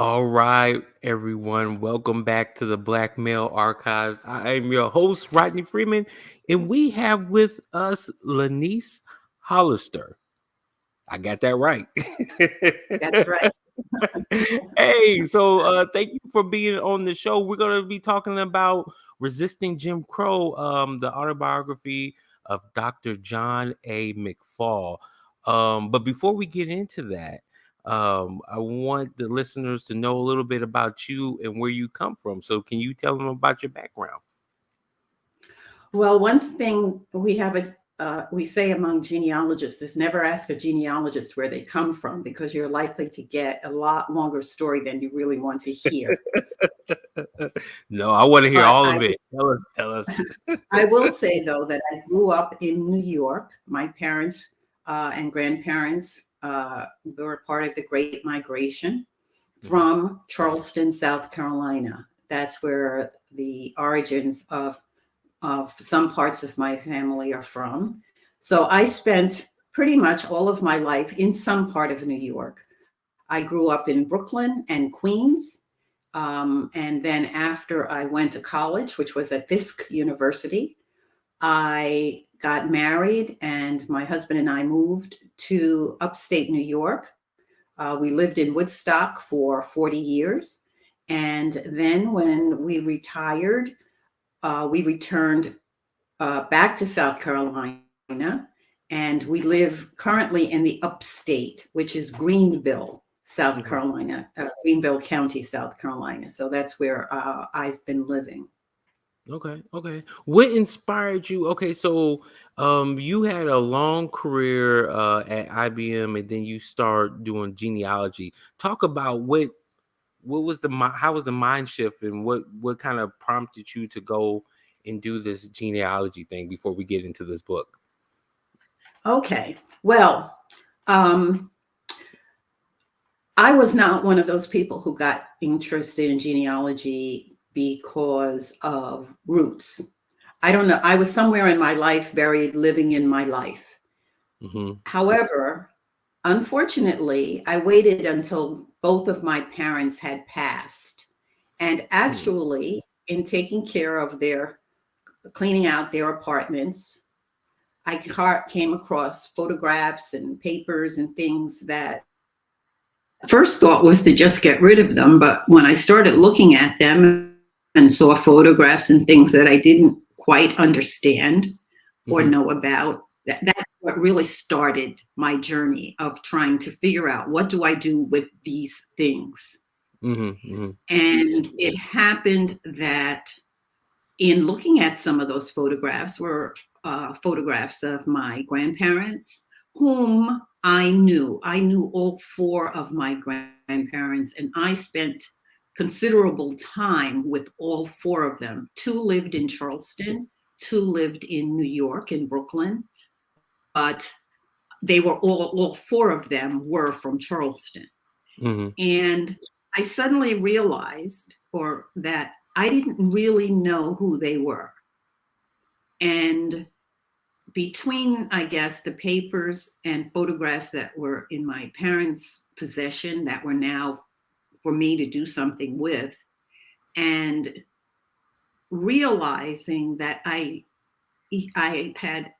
All right, everyone. Welcome back to the Black Male Archives. I am your host, Rodney Freeman, and we have with us Lahnice Hollister. I got that right. That's right. Hey, so thank you for being on the show. We're going to be talking about Resisting Jim Crow, the autobiography of Dr. John A. McFall. But before we get into that, I want the listeners to know a little bit about you and where you come from. So can you tell them about your background? Well, one thing we say among genealogists is never ask a genealogist where they come from because you're likely to get a lot longer story than you really want to hear. No, I want to hear But all I, of it. Tell us. I will say though that I grew up in New York. My parents and grandparents were part of the Great Migration from Charleston, South Carolina. That's where the origins of some parts of my family are from. So I spent pretty much all of my life in some part of New York. I grew up in Brooklyn and Queens. And then after I went to college, which was at Fisk University, I got married and my husband and I moved to upstate New York. We lived in Woodstock for 40 years. And then when we retired, we returned back to South Carolina, and we live currently in the upstate, which is Greenville, South Mhm. Carolina, Greenville County, South Carolina. So that's where I've been living. Okay. What inspired you? Okay, so you had a long career at IBM and then you start doing genealogy. Talk about what was how was the mind shift and what kind of prompted you to go and do this genealogy thing before we get into this book? Okay. Well, um, I was not one of those people who got interested in genealogy because of roots. I don't know. I was somewhere in my life buried, living in my life. Mm-hmm. However, unfortunately, I waited until both of my parents had passed. And actually, in taking care of their cleaning out their apartments, I came across photographs and papers and things that first thought was to just get rid of them. But when I started looking at them and saw photographs and things that I didn't quite understand or Mm-hmm. know about, that's what really started my journey of trying to figure out what do I do with these things. Mm-hmm. Mm-hmm. And it happened that in looking at some of those photographs were photographs of my grandparents, whom I knew. I knew all four of my grandparents, and I spent considerable time with all four of them. Two lived in Charleston, two lived in New York, in Brooklyn, but they were all four of them were from Charleston. Mm-hmm. And I suddenly realized or that I didn't really know who they were. And between, I guess, the papers and photographs that were in my parents' possession that were now for me to do something with, and realizing that I had,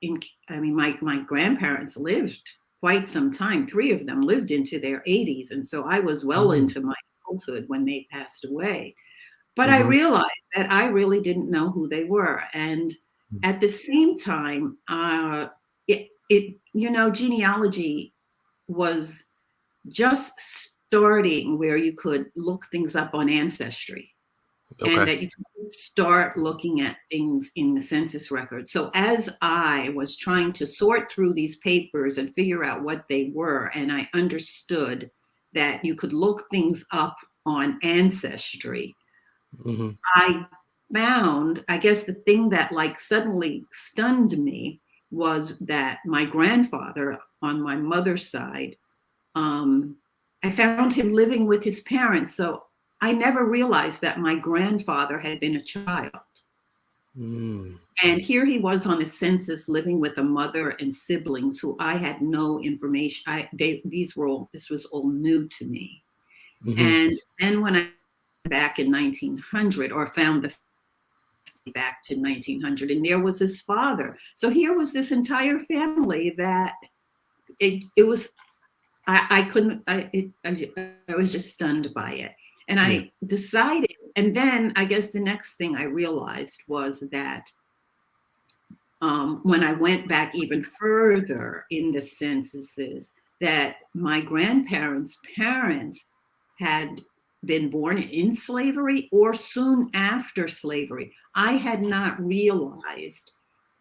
I mean, my grandparents lived quite some time. Three of them lived into their 80s. And so I was well Mm-hmm. into my adulthood when they passed away. But I Mm-hmm. realized that I really didn't know who they were. And at the same time, genealogy was just starting where you could look things up on Ancestry and Okay. that you could start looking at things in the census record. So as I was trying to sort through these papers and figure out what they were, and I understood that you could look things up on Ancestry, Mm-hmm. I found, I guess the thing that like suddenly stunned me was that my grandfather on my mother's side, um, I found him living with his parents. So I never realized that my grandfather had been a child. Mm-hmm. And here he was on a census living with a mother and siblings who I had no information. This was all new to me. Mm-hmm. And then when I back in 1900, or found the back to 1900, and there was his father. So here was this entire family that it was, I couldn't, I was just stunned by it. And Yeah. I decided, and then I guess the next thing I realized was that when I went back even further in the censuses, that my grandparents' parents had been born in slavery or soon after slavery. I had not realized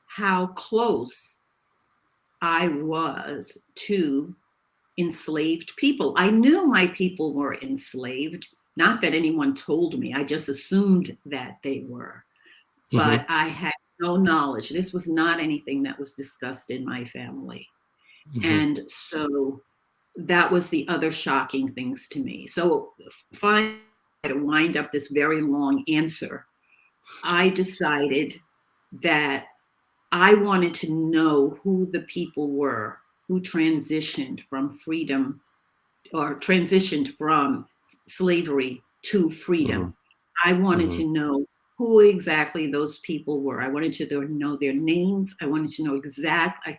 how close I was to enslaved people. I knew my people were enslaved, not that anyone told me, I just assumed that they were, Mm-hmm. but I had no knowledge. This was not anything that was discussed in my family. Mm-hmm. And so that was the other shocking things to me. So finally, to wind up this very long answer, I decided that I wanted to know who the people were who transitioned from freedom, or transitioned from slavery to Mm-hmm. freedom. I wanted Mm-hmm. to know who exactly those people were. I wanted to know their names. I wanted to know exactly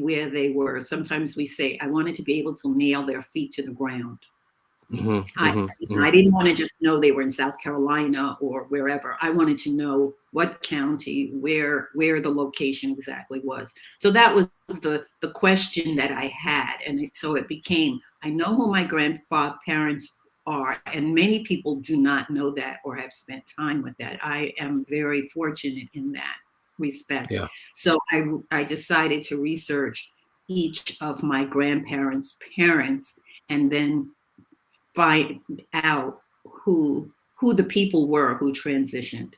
where they were. Sometimes we say, I wanted to be able to nail their feet to the ground. Mm-hmm. I, Mm-hmm. I didn't want to just know they were in South Carolina or wherever. I wanted to know what county, where the location exactly was. So that was the question that I had, and so it became, I know who my grandparents are, and many people do not know that or have spent time with that. I am very fortunate in that respect. Yeah. So I decided to research each of my grandparents' parents, and then find out who the people were who transitioned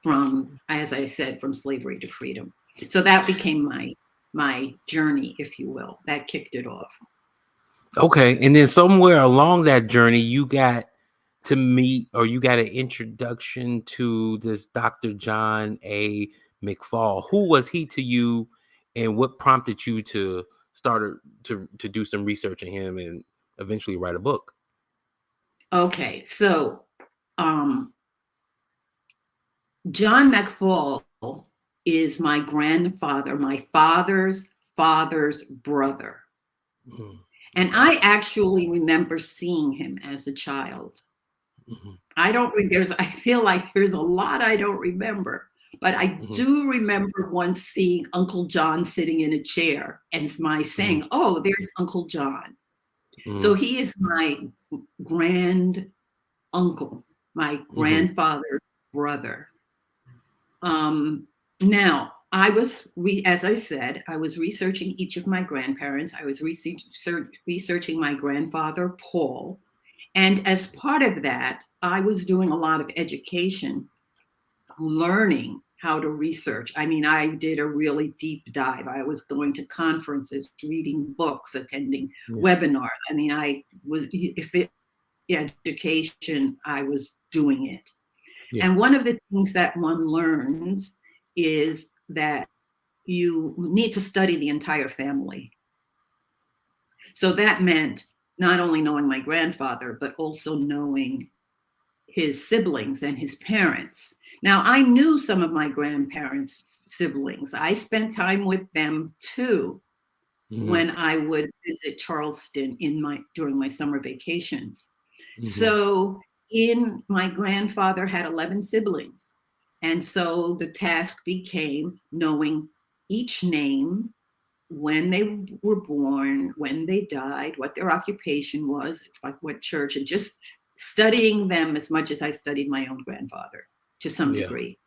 from, as I said, from slavery to freedom. So that became my journey, if you will. That kicked it off. Okay. And then somewhere along that journey, you got to meet, or you got an introduction to this Dr. John A. McFall. Who was he to you, and what prompted you to start to do some research on him and eventually write a book? Okay, so um, John McFall is my grandfather, my father's father's brother. Mm-hmm. And Okay. I actually remember seeing him as a child. Mm-hmm. I feel like there's a lot I don't remember, but I Mm-hmm. do remember once seeing Uncle John sitting in a chair and my saying, "Oh, there's Uncle John." Mm-hmm. So he is my grand uncle, my Mm-hmm. grandfather's brother. Now, as I said, I was researching each of my grandparents. I was researching my grandfather, Paul. And as part of that, I was doing a lot of education, learning how to research. I mean, I did a really deep dive. I was going to conferences, reading books, attending Yeah. webinars. I mean, I was, if it education, I was doing it. Yeah. And one of the things that one learns is that you need to study the entire family. So that meant not only knowing my grandfather, but also knowing his siblings and his parents. Now, I knew some of my grandparents' siblings. I spent time with them too Mm-hmm. when I would visit Charleston during my summer vacations. Mm-hmm. So, my grandfather had 11 siblings. And so the task became knowing each name, when they were born, when they died, what their occupation was, like what church, and just studying them as much as I studied my own grandfather to some Yeah. degree.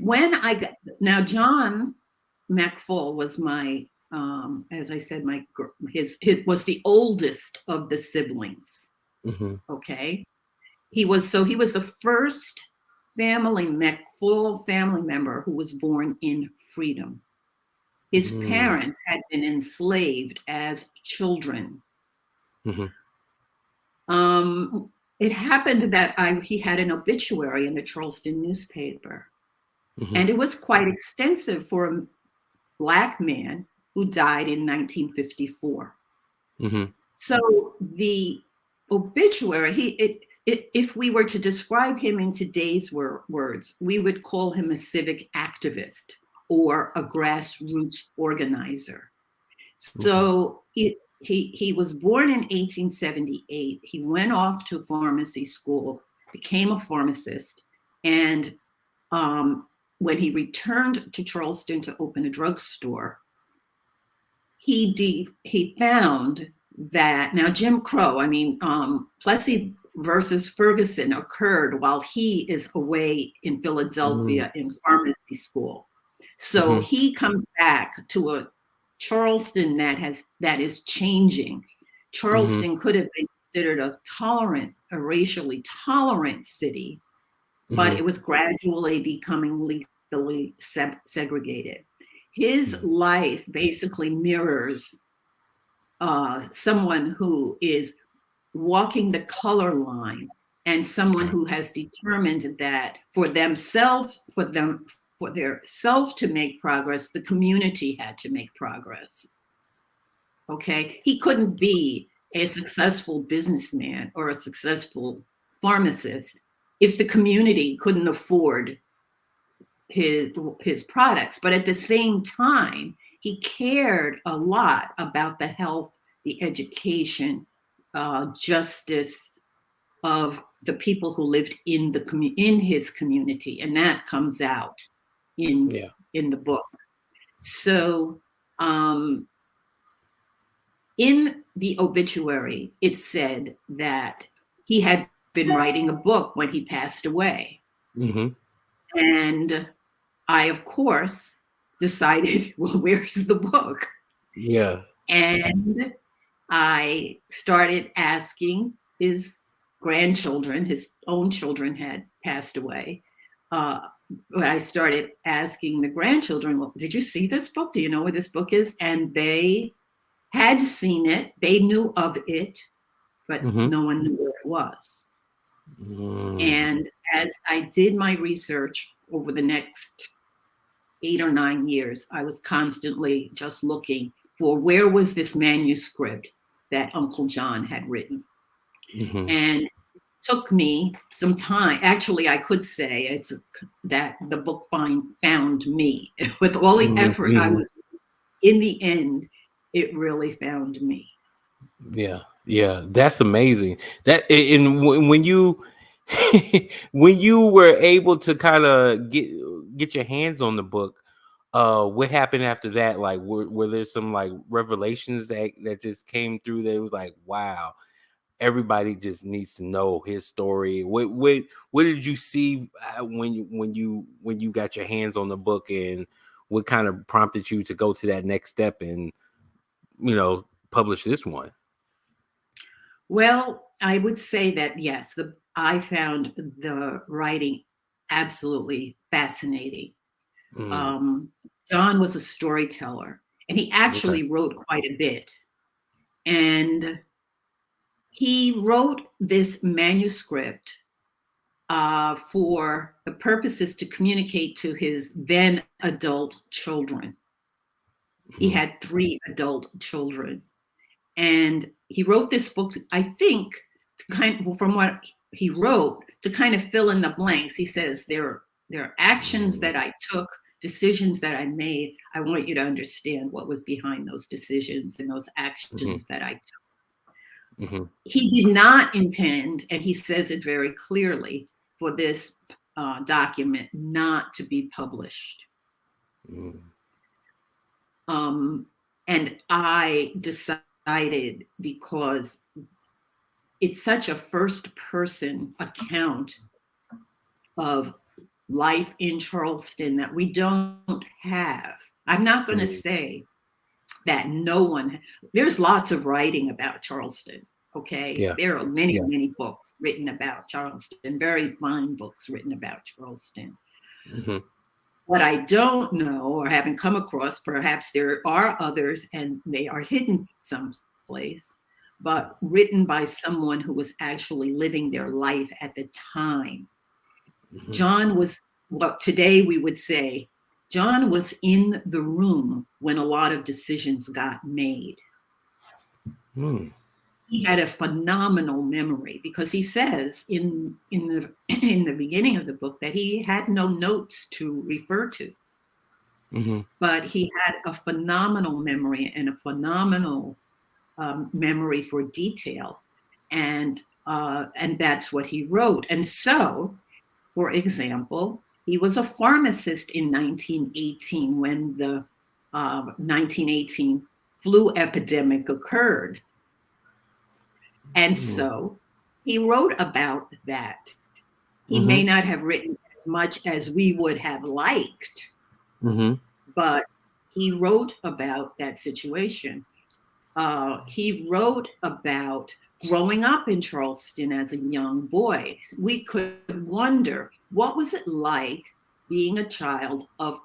When I got, now John McFall was my, as I said, his was the oldest of the siblings. Mm-hmm. Okay, he was the first McFall family member who was born in freedom. His Mm-hmm. parents had been enslaved as children. Mm-hmm. It happened that he had an obituary in the Charleston newspaper, Mm-hmm. and it was quite extensive for a Black man who died in 1954. Mm-hmm. So the obituary, if we were to describe him in today's words, we would call him a civic activist or a grassroots organizer. So he was born in 1878. He went off to pharmacy school, became a pharmacist, and when he returned to Charleston to open a drugstore, he found that now Jim Crow, Plessy versus Ferguson occurred while he is away in Philadelphia in pharmacy school. So he comes back to a Charleston that is changing. Charleston could have been considered a racially tolerant city, but it was gradually becoming legally segregated. His life basically mirrors someone who is walking the color line and someone who has determined that for their self to make progress, the community had to make progress. Okay, he couldn't be a successful businessman or a successful pharmacist if the community couldn't afford his products. But at the same time, he cared a lot about the health, the education, justice of the people who lived in his community, and that comes out in the book. So in the obituary, it said that he had been writing a book when he passed away. And I, of course, decided, well, where's the book? And I started asking his grandchildren, his own children had passed away. I started asking the grandchildren, well, did you see this book? Do you know where this book is? And they had seen it. They knew of it, but no one knew where it was. And as I did my research over the next 8 or 9 years, I was constantly just looking for where was this manuscript that Uncle John had written. And it took me some time. Actually, I could say that the book found me. With all the effort I was, in the end, it really found me. Yeah, that's amazing. That and when you when you were able to kind of get your hands on the book, what happened after that? Like, were there some like revelations that just came through that it was like, wow, everybody just needs to know his story? What did you see when you got your hands on the book, and what kind of prompted you to go to that next step and publish this one? Well, I would say that yes, I found the writing absolutely fascinating. John was a storyteller, and he actually wrote quite a bit. And he wrote this manuscript for the purposes to communicate to his then adult children. He had 3 adult children. And he wrote this book, I think, from what he wrote, to kind of fill in the blanks. He says, there are actions that I took, decisions that I made. I want you to understand what was behind those decisions and those actions that I took. He did not intend, and he says it very clearly, for this document not to be published. And I decided, because it's such a first-person account of life in Charleston that we don't have. I'm not going to say that there's lots of writing about Charleston, okay? There are many books written about Charleston, very fine books written about Charleston. What I don't know or haven't come across, perhaps there are others and they are hidden someplace, but written by someone who was actually living their life at the time. John was, what today we would say, John was in the room when a lot of decisions got made. he had a phenomenal memory, because he says in the in the beginning of the book that he had no notes to refer to. But he had a phenomenal memory and a phenomenal memory for detail, and that's what he wrote. And so, for example, he was a pharmacist in 1918 when the 1918 flu epidemic occurred. And so he wrote about that. He may not have written as much as we would have liked, but he wrote about that situation. He wrote about growing up in Charleston as a young boy. We could wonder, what was it like being a child of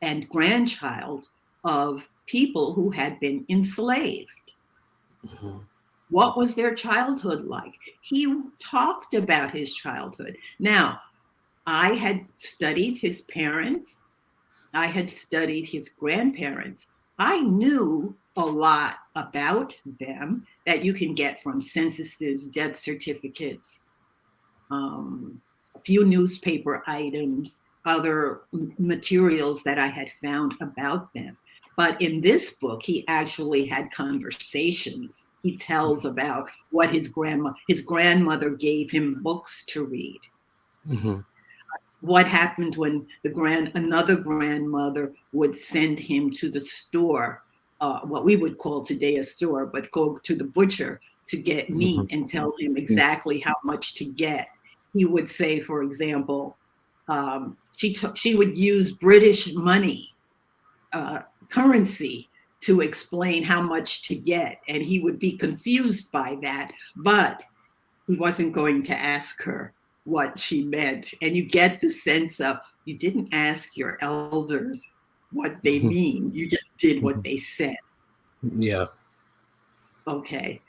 and grandchild of people who had been enslaved? What was their childhood like? He talked about his childhood. Now, I had studied his parents. I had studied his grandparents. I knew a lot about them that you can get from censuses, death certificates, a few newspaper items, other materials that I had found about them. But in this book, he actually had conversations. He tells about what his grandmother gave him books to read. What happened when another grandmother would send him to the store, what we would call today a store, but go to the butcher to get meat and tell him exactly how much to get. He would say, for example, she would use British money, currency, to explain how much to get, and he would be confused by that, but he wasn't going to ask her what she meant. And you get the sense of, you didn't ask your elders what they mean, you just did what they said. Yeah. Okay.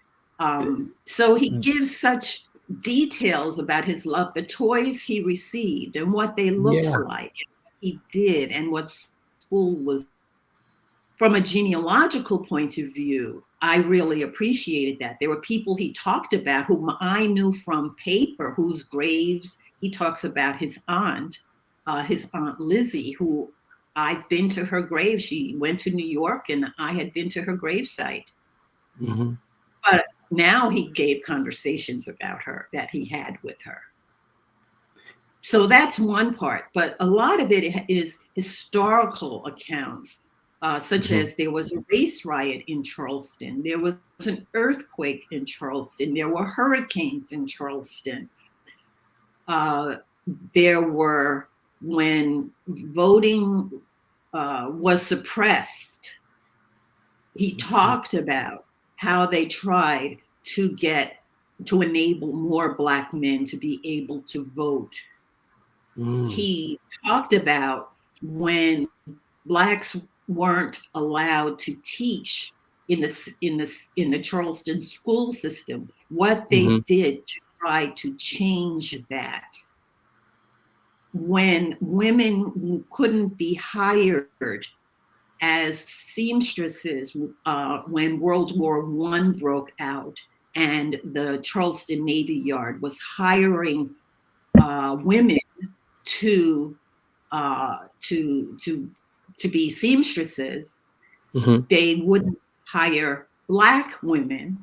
So he gives such details about his love, the toys he received and what they looked like, he did, and what school was. From a genealogical point of view, I really appreciated that. There were people he talked about whom I knew from paper, whose graves he talks about. His aunt Lizzie, who I've been to her grave. She went to New York and I had been to her gravesite. But now he gave conversations about her that he had with her. So that's one part, but a lot of it is historical accounts. Such as there was a race riot in Charleston, there was an earthquake in Charleston, there were hurricanes in Charleston. There were, when voting was suppressed, he talked about how they tried to enable more Black men to be able to vote. He talked about when Blacks weren't allowed to teach in the Charleston school system, what they did to try to change that. When women couldn't be hired as seamstresses when World War I broke out, and the Charleston Navy Yard was hiring women to be seamstresses, they wouldn't hire Black women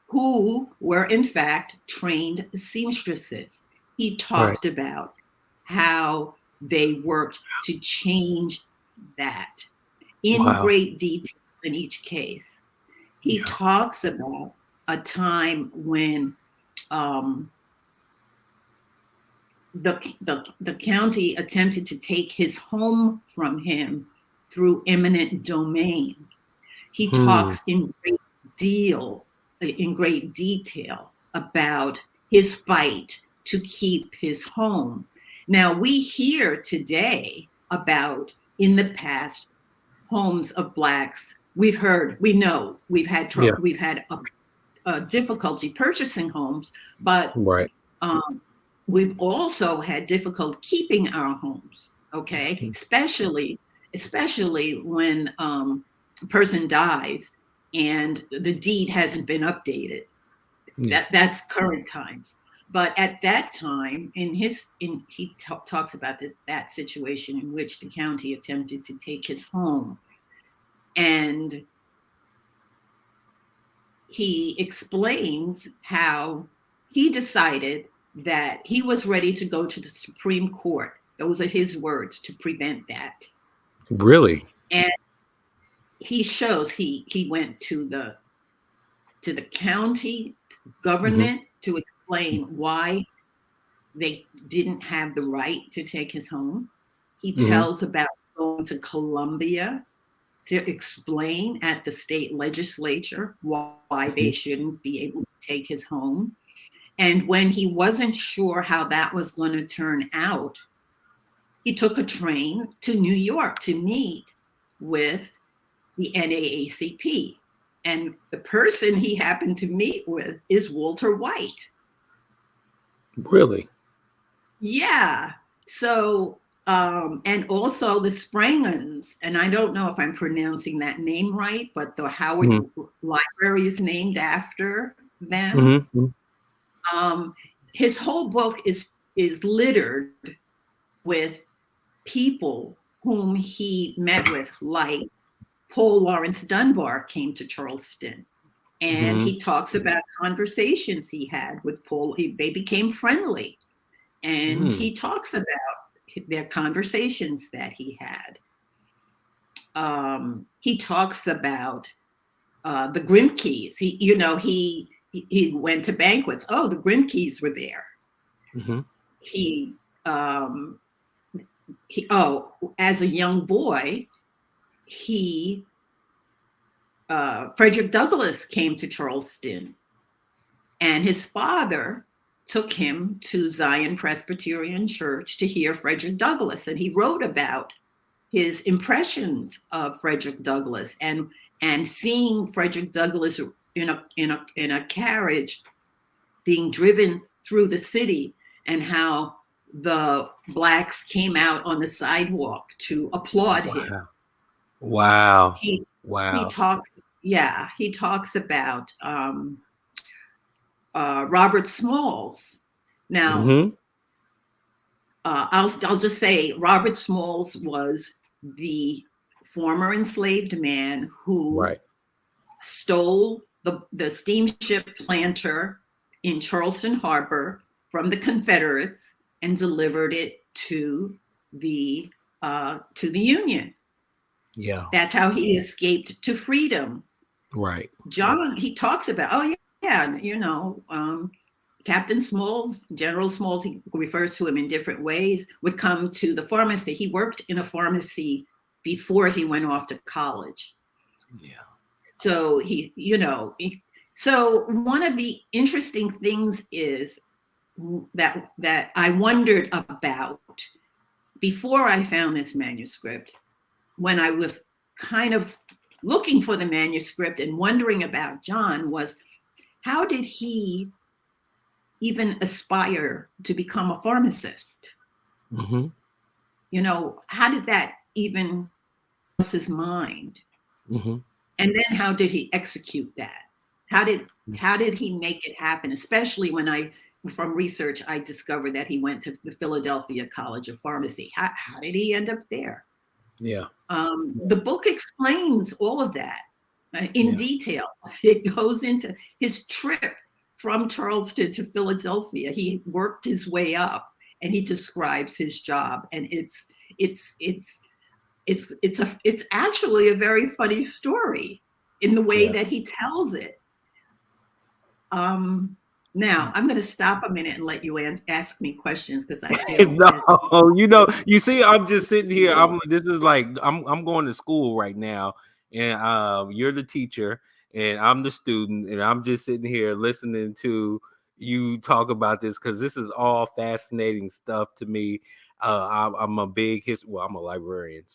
who were in fact trained seamstresses. He talked about how they worked to change that in great detail in each case. He talks about a time when the county attempted to take his home from him through eminent domain. He talks in great detail about his fight to keep his home. Now, we hear today about, in the past, homes of Blacks. We know we've had a difficulty purchasing homes, but we've also had difficulty keeping our homes. Okay, especially when a person dies and the deed hasn't been updated. Yeah. That's current times. But at that time, he talks about that situation in which the county attempted to take his home, and he explains how he decided that he was ready to go to the Supreme Court. Those are his words, to prevent that. Really? And he shows he went to the county government to explain why they didn't have the right to take his home. He tells about going to Columbia to explain at the state legislature why they shouldn't be able to take his home. And when he wasn't sure how that was going to turn out, he took a train to New York to meet with the NAACP. And the person he happened to meet with is Walter White. Really? Yeah. So, and also the Sprangans, and I don't know if I'm pronouncing that name right, but the Howard Library is named after them. His whole book is littered with people whom he met with, like Paul Laurence Dunbar came to Charleston, and he talks about conversations he had with Paul. They became friendly, and he talks about their conversations that he had. He talks about the Grimkeys. He went to banquets. Oh, the Grimkeys were there. As a young boy, Frederick Douglass came to Charleston, and his father took him to Zion Presbyterian Church to hear Frederick Douglass, and he wrote about his impressions of Frederick Douglass and seeing Frederick Douglass in a carriage being driven through the city, and how the Blacks came out on the sidewalk to applaud him. Wow. He talks about Robert Smalls. Now, I'll just say Robert Smalls was the former enslaved man who stole the steamship planter in Charleston Harbor from the Confederates and delivered it to the Union. Yeah, that's how he escaped to freedom. Right. John, he talks about, Captain Smalls, General Smalls, he refers to him in different ways, would come to the pharmacy. He worked in a pharmacy before he went off to college. Yeah. So so one of the interesting things is that I wondered about before I found this manuscript, when I was kind of looking for the manuscript and wondering about John, was how did he even aspire to become a pharmacist? Mm-hmm. How did that even cross his mind? Mm-hmm. And then how did he execute that? How did he make it happen? Especially when from research, I discovered that he went to the Philadelphia College of Pharmacy. How did he end up there? Yeah. The book explains all of that in detail. It goes into his trip from Charleston to Philadelphia. He worked his way up, and he describes his job, and it's actually a very funny story in the way that he tells it. Now I'm going to stop a minute and let you ask me questions, because I feel you see, I'm just sitting here. This is like I'm going to school right now, and you're the teacher, and I'm the student, and I'm just sitting here listening to you talk about this, because this is all fascinating stuff to me. I'm a big I'm a librarian,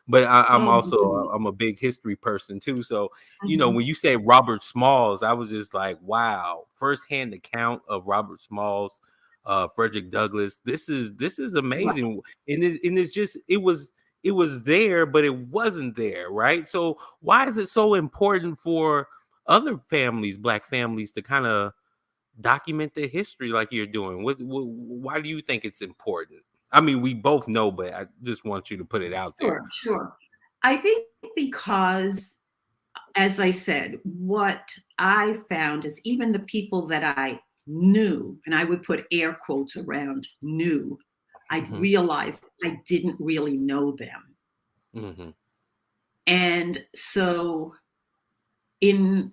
but I'm a big history person too. So, when you say Robert Smalls, I was just like, wow, firsthand account of Robert Smalls, Frederick Douglass. This is amazing. And it's just, it was there, but it wasn't there, right? So why is it so important for other families, Black families, to kind of document their history like you're doing? Why do you think it's important? I mean, we both know, but I just want you to put it out there. Sure. I think because, as I said, what I found is even the people that I knew, and I would put air quotes around knew, I realized I didn't really know them. Mm-hmm. And so in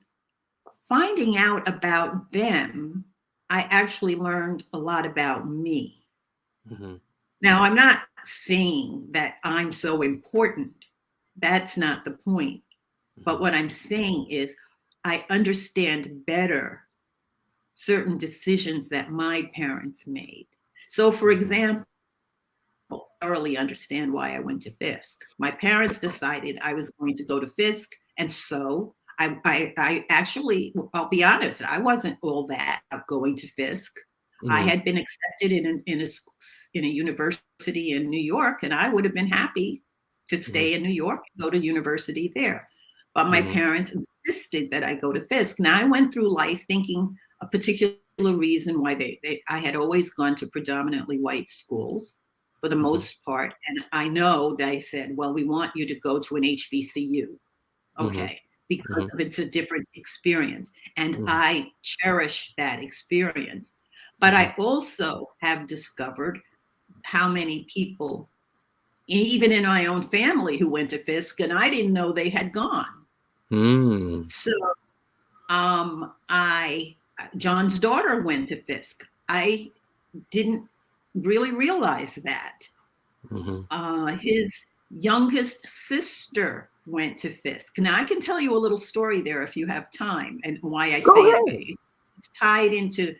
finding out about them, I actually learned a lot about me. Mm-hmm. Now, I'm not saying that I'm so important. That's not the point. But what I'm saying is I understand better certain decisions that my parents made. So, for example, I thoroughly understand why I went to Fisk. My parents decided I was going to go to Fisk, and so I actually, I'll be honest, I wasn't all that going to Fisk. I had been accepted in a university in New York, and I would have been happy to stay in New York and go to university there. But my parents insisted that I go to Fisk. Now I went through life thinking a particular reason why I had always gone to predominantly white schools for the most part. And I know they said, well, we want you to go to an HBCU. Okay. Because it's a different experience. And I cherish that experience. But I also have discovered how many people, even in my own family, who went to Fisk, and I didn't know they had gone. So John's daughter went to Fisk. I didn't really realize that. His youngest sister went to Fisk. Now I can tell you a little story there if you have time, and why I say it. It's tied into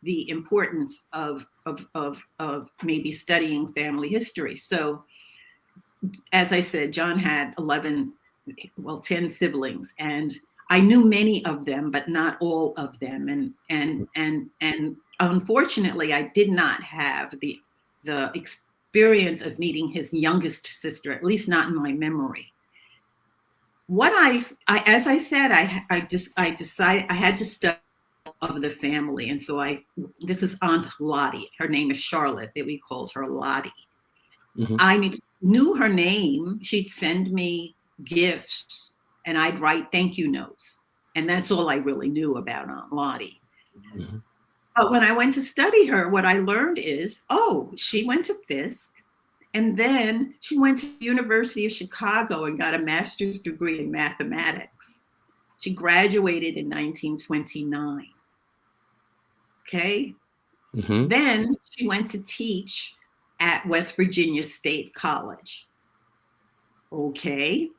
the importance of maybe studying family history. So, as I said, John had 10 siblings, and I knew many of them, but not all of them. And unfortunately, I did not have the experience of meeting his youngest sister, at least not in my memory. As I said, I decided I had to study of the family, and so this is Aunt Lottie. Her name is Charlotte, that we called her Lottie. I knew her name. She'd send me gifts, and I'd write thank you notes, and that's all I really knew about Aunt Lottie. But when I went to study her, what I learned is, she went to Fisk, and then she went to the University of Chicago and got a master's degree in mathematics. She graduated in 1929. Okay. Then she went to teach at West Virginia State College. Okay.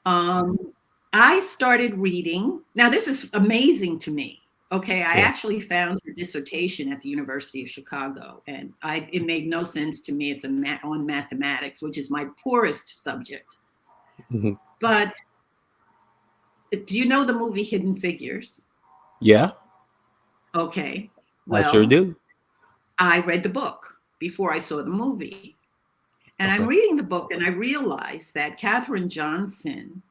I started reading. Now, this is amazing to me. Okay, I actually found her dissertation at the University of Chicago, and it made no sense to me. It's on mathematics, which is my poorest subject. But do you know the movie Hidden Figures? Yeah. Okay. Well, I sure do. I read the book before I saw the movie. And I'm reading the book, and I realized that Katherine Johnson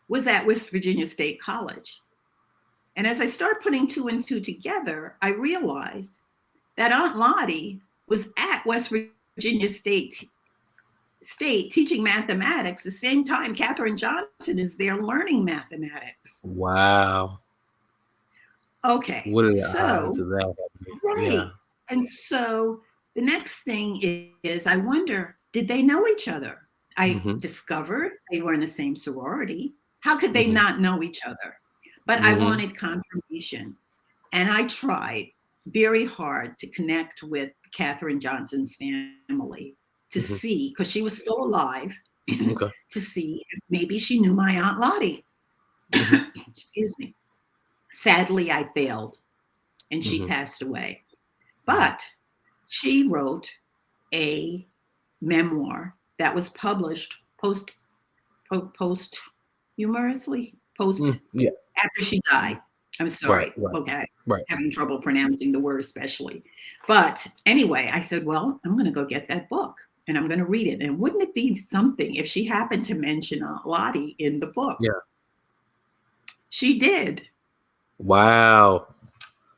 was at West Virginia State College. And as I started putting two and two together, I realized that Aunt Lottie was at West Virginia State teaching mathematics the same time Katherine Johnson is there learning mathematics. Wow. Okay. What are the odds of that? Right. Yeah. And so the next thing is I wonder, did they know each other? I discovered they were in the same sorority. How could they not know each other? But I wanted confirmation. And I tried very hard to connect with Katherine Johnson's family to see, because she was still alive, to see if maybe she knew my Aunt Lottie. Excuse me. Sadly, I failed, and she passed away. But she wrote a memoir that was published posthumously, after she died. I'm sorry. Okay. Having trouble pronouncing the word especially. But anyway, I said, well, I'm going to go get that book. and I'm going to read it. And wouldn't it be something if she happened to mention Lottie in the book? Yeah. She did. Wow.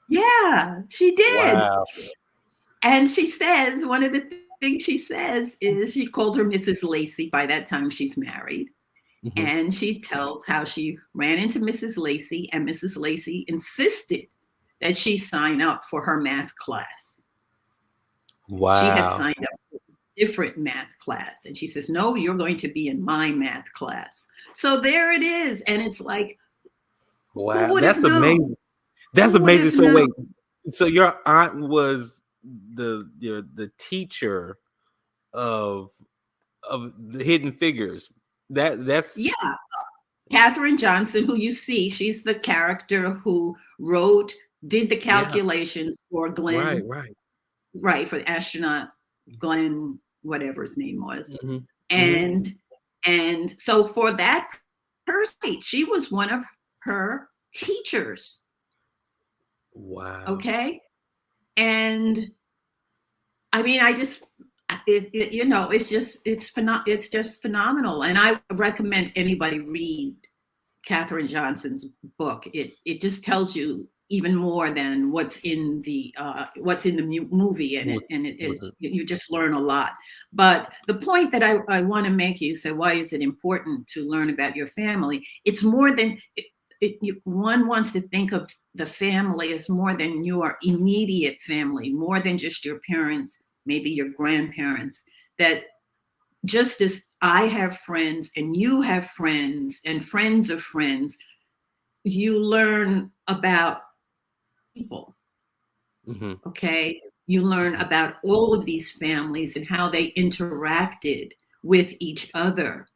Yeah, she did. Wow. And she says, one of the things she says is she called her Mrs. Lacey. By that time, she's married. Mm-hmm. And she tells how she ran into Mrs. Lacey, and Mrs. Lacey insisted that she sign up for her math class. Wow. She had signed up for a different math class. And she says, no, you're going to be in my math class. So there it is. And it's like, wow, that's amazing. That's amazing. So wait, so your aunt was the teacher of the Hidden Figures. That's yeah. Katherine Johnson, who you see, she's the character who did the calculations for Glenn. Right, for the astronaut Glenn, whatever his name was. Mm-hmm. And so for that person, she was one of her teachers. Wow. Okay. And I mean, it's just phenomenal. And I recommend anybody read Katherine Johnson's book. It just tells you even more than what's in the movie, and you just learn a lot. But the point that I want to make, you say, why is it important to learn about your family? It's more than one wants to think of the family as more than your immediate family, more than just your parents, maybe your grandparents. That just as I have friends and you have friends and friends of friends, you learn about people. Mm-hmm. Okay. You learn about all of these families and how they interacted with each other.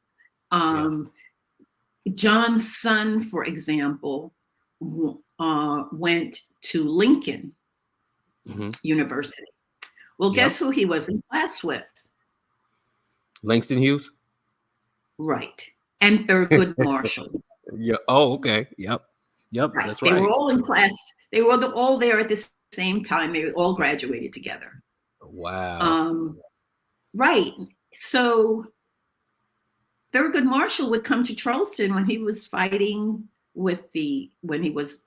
John's son, for example, went to Lincoln University. Well, guess who he was in class with? Langston Hughes. Right. And Thurgood Marshall. Yeah. Oh, okay. Yep. Right. That's right. They were all in class. They were all there at the same time. They all graduated together. Wow. Right. So Thurgood Marshall would come to Charleston when he was fighting when he was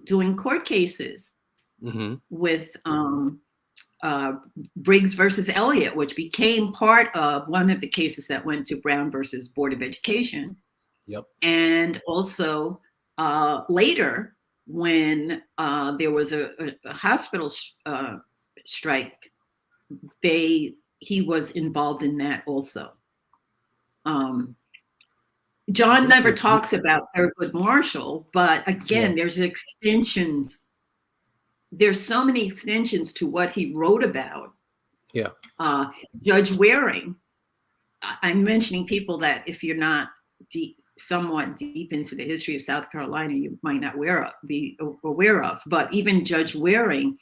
doing court cases with Briggs versus Elliott, which became part of one of the cases that went to Brown versus Board of Education. Yep. And also later, when there was a hospital strike, he was involved in that also. John never talks about Thurgood Marshall, but again, there's extensions. There's so many extensions to what he wrote about. Yeah. Judge Waring. I'm mentioning people that if you're not somewhat deep into the history of South Carolina, you might not be aware of. But even Judge Waring,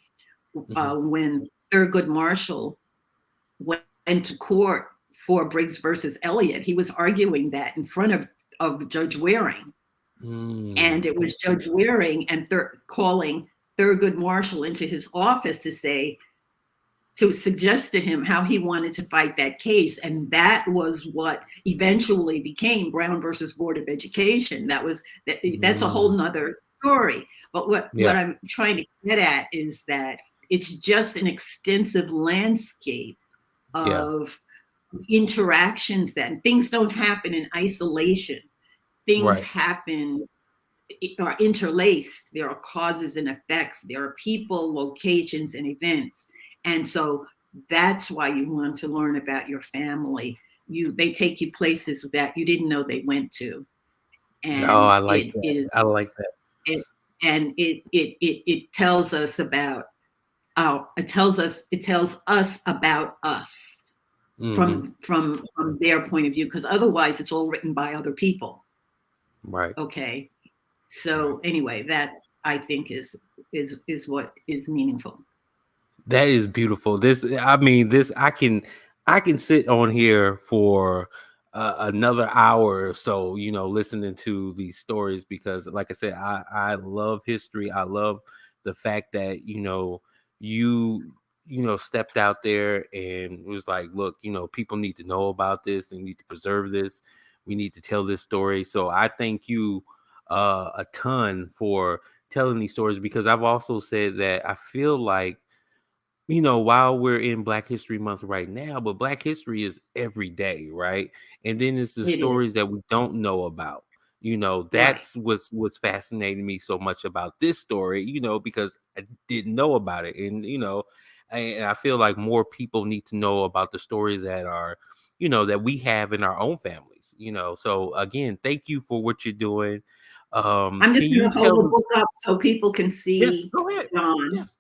when Thurgood Marshall went to court for Briggs versus Elliott, he was arguing that in front of Judge Waring. And it was Judge Waring and calling Thurgood Marshall into his office to suggest to him how he wanted to fight that case. And that was what eventually became Brown versus Board of Education. That's a whole nother story. But what I'm trying to get at is that it's just an extensive landscape of interactions. That things don't happen in isolation. Things happen, are interlaced. There are causes and effects. There are people, locations, and events. And so that's why you want to learn about your family. They take you places that you didn't know they went to. And I like that. I like that. It tells us about it tells us about us from their point of view, because otherwise it's all written by other people. Right. Okay. So anyway, that I think is what is meaningful. That is beautiful. I can sit on here for another hour or so, listening to these stories, because like I said, I love history. I love the fact that, you stepped out there and was like, look, people need to know about this and need to preserve this. We need to tell this story. So I thank you a ton for telling these stories, because I've also said that I feel like, while we're in Black History Month right now, but Black history is every day, right? And then it's the It is. stories that we don't know about. Right. That's what's fascinating me so much about this story, because I didn't know about it. And, and I feel like more people need to know about the stories that are, that we have in our own families, So again, thank you for what you're doing. I'm Can just going you to hold the tell? book up so people can Yes, see go ahead. John. Yes.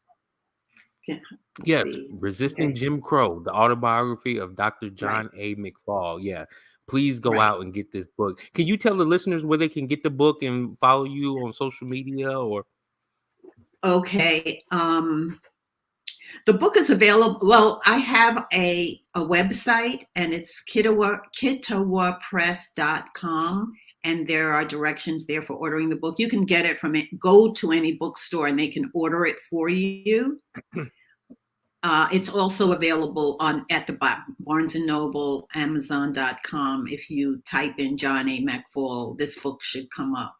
Can Yes, see. Resisting Okay. Jim Crow, the autobiography of Dr. Right. John A. McFall. Yeah, please go Right. out and get this book. Can you tell the listeners where they can get the book and follow you on social media? Or Okay. The book is available. Well, I have a website, and it's kitawapress.com. And there are directions there for ordering the book. You can get it from it. Go to any bookstore and they can order it for you. It's also available at the Barnes & Noble, Amazon.com. If you type in John A. McFall, this book should come up.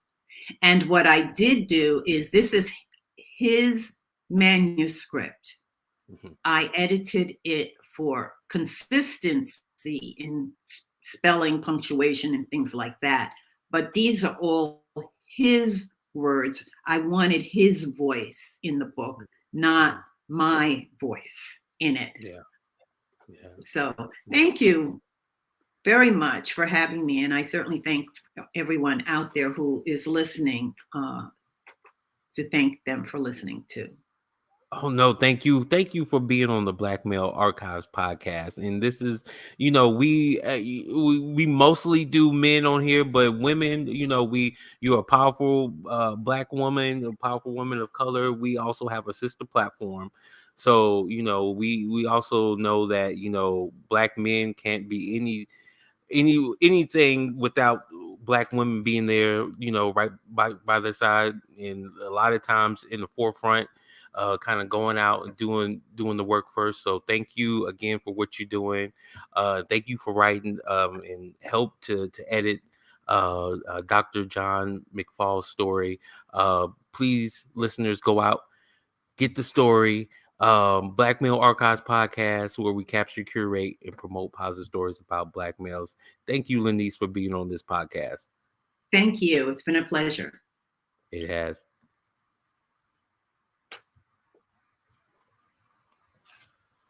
And what I did do is, this is his manuscript. Mhm. I edited it for consistency in spelling, punctuation, and things like that. But these are all his words. I wanted his voice in the book, not my voice in it. Yeah, yeah, So yeah. thank you very much for having me. And I certainly thank everyone out there who is listening, to thank them for listening too. Oh no, thank you for being on the Black Male Archives podcast. And this is, we mostly do men on here, but women, you're a powerful Black woman, a powerful woman of color. We also have a sister platform. So we also know that Black men can't be anything without Black women being there, right by their side, and a lot of times in the forefront, kind of going out and doing the work first. So thank you again for what you're doing. Thank you for writing and help to edit Dr. John McFall's story. Please, listeners, go out, get the story. Black Male Archives podcast, where we capture, curate, and promote positive stories about Black males. Thank you, Lahnice, for being on this podcast. Thank you. It's been a pleasure. It has.